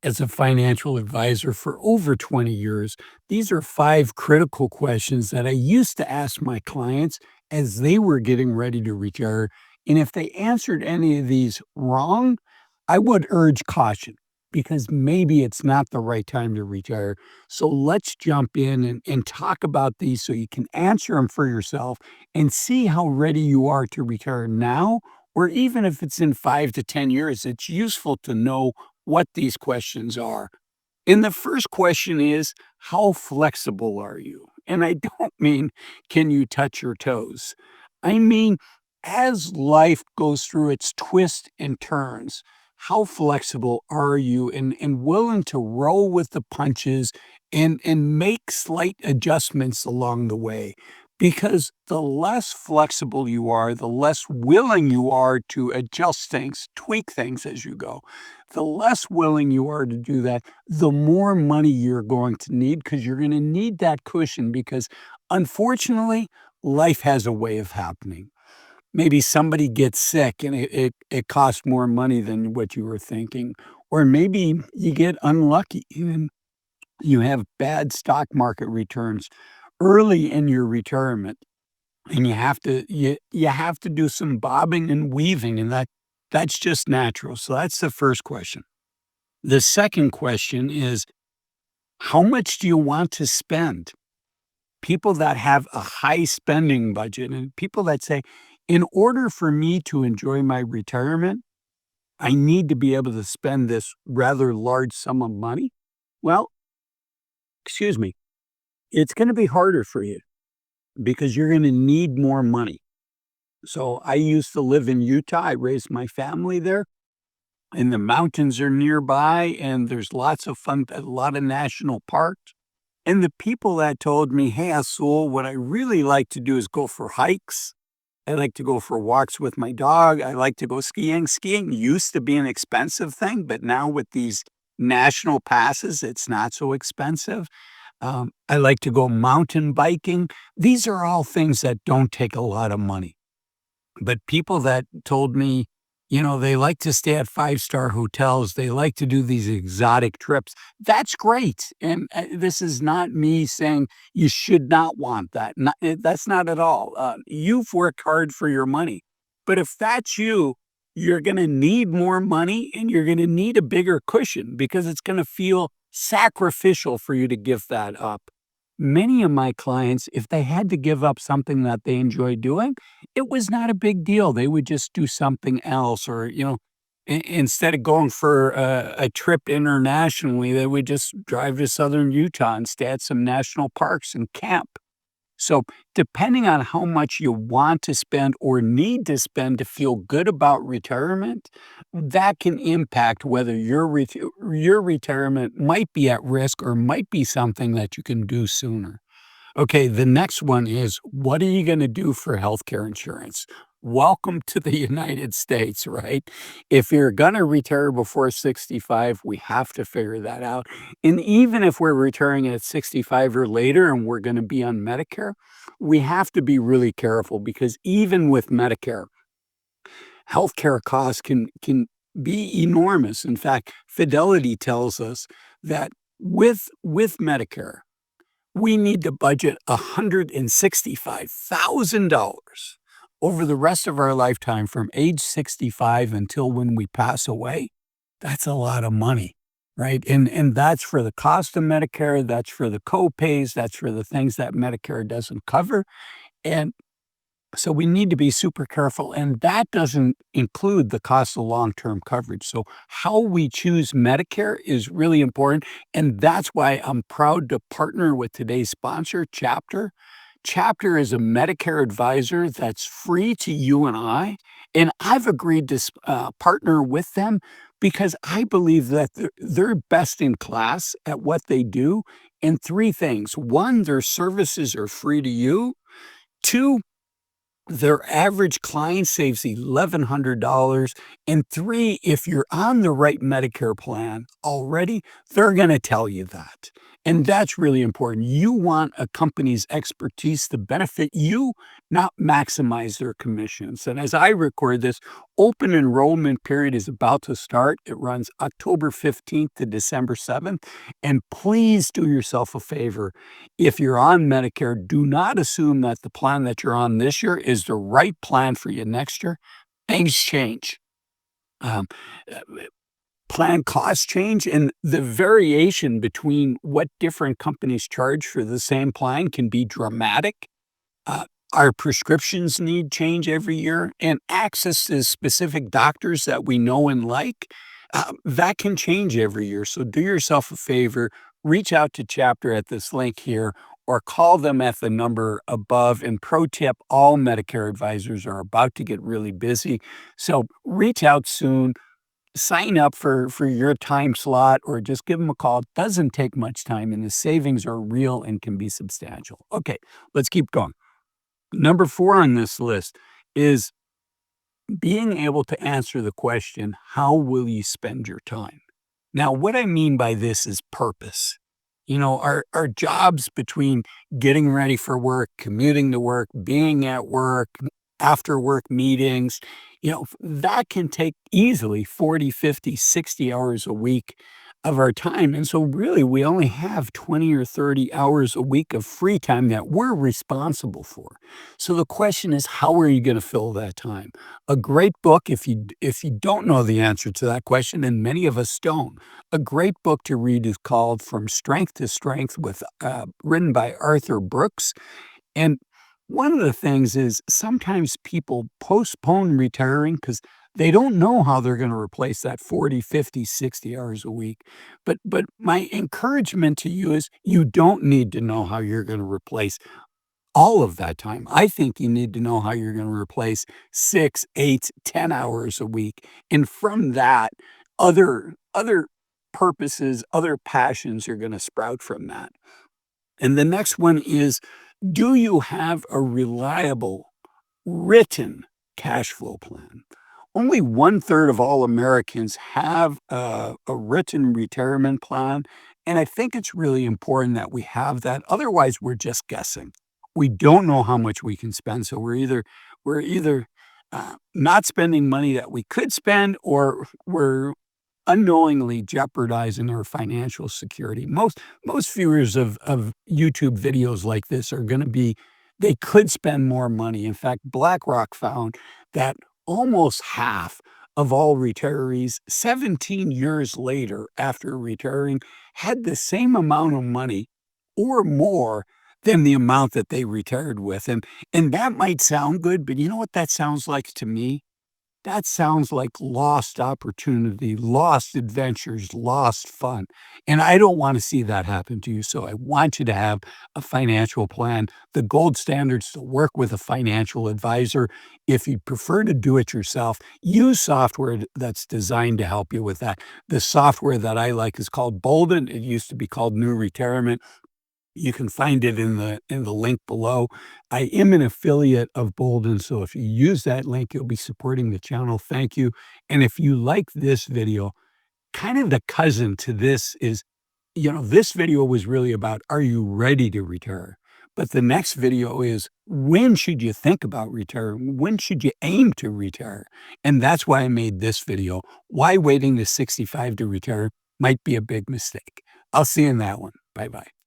As a financial advisor for over 20 years, these are five critical questions that I used to ask my clients as they were getting ready to retire. And if they answered any of these wrong, I would urge caution because maybe it's not the right time to retire. So let's jump in and talk about these so you can answer them for yourself and see how ready you are to retire now, or even if it's in 5 to 10 years. It's useful to know what these questions are. And the first question is, how flexible are you? And I don't mean, can you touch your toes? I mean, as life goes through its twists and turns, how flexible are you and willing to roll with the punches and make slight adjustments along the way? Because the less flexible you are, the less willing you are to adjust things, tweak things as you go. The less willing you are to do that, the more money you're going to need because you're going to need that cushion because unfortunately, life has a way of happening. Maybe somebody gets sick and it costs more money than what you were thinking. Or maybe you get unlucky and you have bad stock market returns early in your retirement and you have to do some bobbing and weaving, and that's just natural. So that's the first question. The second question is, how much do you want to spend? People that have a high spending budget and people that say, in order for me to enjoy my retirement, I need to be able to spend this rather large sum of money. Well, excuse me, it's going to be harder for you because you're going to need more money. So I used to live in Utah. I raised my family there, and the mountains are nearby, and there's lots of fun, a lot of national parks. And the people that told me, "Hey, Azul, what I really like to do is go for hikes. I like to go for walks with my dog. I like to go skiing." Skiing used to be an expensive thing, but now with these national passes, it's not so expensive. I like to go mountain biking. These are all things that don't take a lot of money. But people that told me, they like to stay at five-star hotels, they like to do these exotic trips. That's great, and, this is not me saying you should not want that, that's not at all. You've worked hard for your money, but if that's you, you're gonna need more money, and you're gonna need a bigger cushion because it's gonna feel sacrificial for you to give that up. Many of my clients, if they had to give up something that they enjoy doing, it was not a big deal. They would just do something else or, instead of going for a trip internationally, they would just drive to Southern Utah and stay at some national parks and camp. So, depending on how much you want to spend or need to spend to feel good about retirement, that can impact whether your retirement might be at risk or might be something that you can do sooner. Okay, the next one is, what are you gonna do for healthcare insurance? Welcome to the United States, right? If you're gonna retire before 65, we have to figure that out. And even if we're retiring at 65 or later and we're gonna be on Medicare, we have to be really careful because even with Medicare, healthcare costs can be enormous. In fact, Fidelity tells us that with Medicare, we need to budget $165,000 over the rest of our lifetime from age 65 until when we pass away. That's a lot of money, right? And that's for the cost of Medicare, that's for the co-pays, that's for the things that Medicare doesn't cover. And so we need to be super careful, and that doesn't include the cost of long-term coverage. So how we choose Medicare is really important, and that's why I'm proud to partner with today's sponsor, Chapter. Chapter is a Medicare advisor that's free to you and I've agreed to partner with them because I believe that they're best in class at what they do in three things. One, their services are free to you. Two, their average client saves $1,100. And three, if you're on the right Medicare plan already, they're going to tell you that. And that's really important. You want a company's expertise to benefit you, not maximize their commissions. And as I record this, open enrollment period is about to start. It runs October 15th to December 7th. And please do yourself a favor. If you're on Medicare, do not assume that the plan that you're on this year is the right plan for you next year. Things change. Um, uh, Plan costs change, and the variation between what different companies charge for the same plan can be dramatic. Uh, our prescriptions need change every year, and access to specific doctors that we know and like, that can change every year. So do yourself a favor, reach out to Chapter at this link here, or call them at the number above. And pro tip, all Medicare advisors are about to get really busy. So reach out soon, sign up for your time slot, or just give them a call. It doesn't take much time, and the savings are real and can be substantial. Okay, let's keep going. Number 4 on this list is being able to answer the question, how will you spend your time? Now, what I mean by this is purpose. Our jobs between getting ready for work, commuting to work, being at work, after work meetings, that can take easily 40, 50, 60 hours a week of our time. And so really we only have 20 or 30 hours a week of free time that we're responsible for. So the question is, how are you going to fill that time? A great book, if you don't know the answer to that question, and many of us don't, a great book to read is called From Strength to Strength, written by Arthur Brooks. And one of the things is sometimes people postpone retiring because they don't know how they're going to replace that 40, 50, 60 hours a week. But my encouragement to you is you don't need to know how you're going to replace all of that time. I think you need to know how you're going to replace 6, 8, 10 hours a week. And from that, other purposes, other passions are going to sprout from that. And the next one is, do you have a reliable written cash flow plan? Only 1/3 of all Americans have a written retirement plan. And I think it's really important that we have that. Otherwise, we're just guessing. We don't know how much we can spend. So we're either not spending money that we could spend, or we're unknowingly jeopardizing our financial security. Most viewers of YouTube videos like this are gonna be they could spend more money. In fact, BlackRock found that almost half of all retirees 17 years later after retiring had the same amount of money or more than the amount that they retired with, and that might sound good, but you know what that sounds like to me? That sounds like lost opportunity, lost adventures, lost fun, and I don't wanna see that happen to you, so I want you to have a financial plan. The gold standard is to work with a financial advisor. If you prefer to do it yourself, use software that's designed to help you with that. The software that I like is called Bolden. It used to be called New Retirement. You can find it in the link below. I am an affiliate of Bolden, so if you use that link, you'll be supporting the channel. Thank you. And if you like this video, kind of the cousin to this is, this video was really about, are you ready to retire? But the next video is, when should you think about retiring? When should you aim to retire? And that's why I made this video. Why waiting to 65 to retire might be a big mistake. I'll see you in that one. Bye-bye.